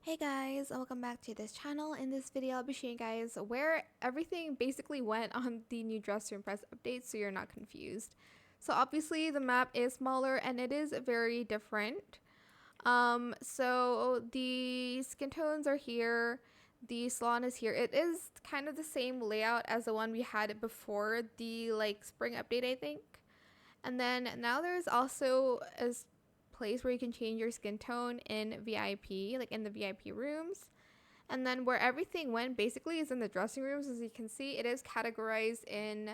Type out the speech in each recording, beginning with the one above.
Hey guys, and welcome back to this channel. In this video, I'll be showing you guys where everything basically went on the new Dress to Impress update so you're not confused. So obviously the map is smaller and it is very different. So the skin tones are here, the salon is here. It is kind of the same layout as the one we had before the spring update, I think. And then now there's also a place where you can change your skin tone in VIP, like in the VIP rooms. And then where everything went basically is in the dressing rooms. As you can see, it is categorized in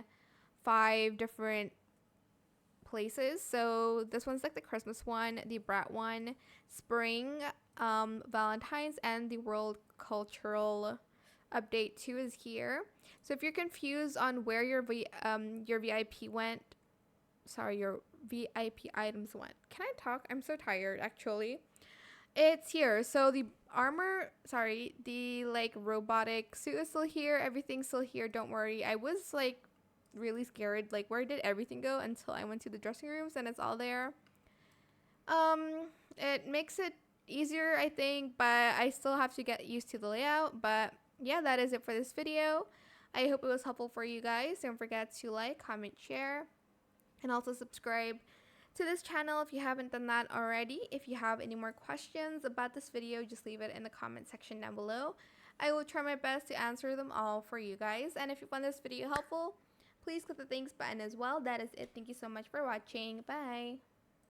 5 different places. So this one's like the Christmas one, the Brat one, Spring, Valentine's, and the World Cultural Update 2 is here. So if you're confused on where your VIP went, sorry, your VIP items went. Can I talk? I'm so tired actually. It's here. So the armor, sorry, the robotic suit is still here. Everything's still here. Don't worry. I was really scared. Where did everything go until I went to the dressing rooms and it's all there. It makes it easier, I think, but I still have to get used to the layout. But yeah, that is it for this video. I hope it was helpful for you guys. Don't forget to like, comment, share, and also subscribe to this channel if you haven't done that already. If you have any more questions about this video, just leave it in the comment section down below. I will try my best to answer them all for you guys. And if you found this video helpful, please click the thanks button as well. That is it. Thank you so much for watching. Bye.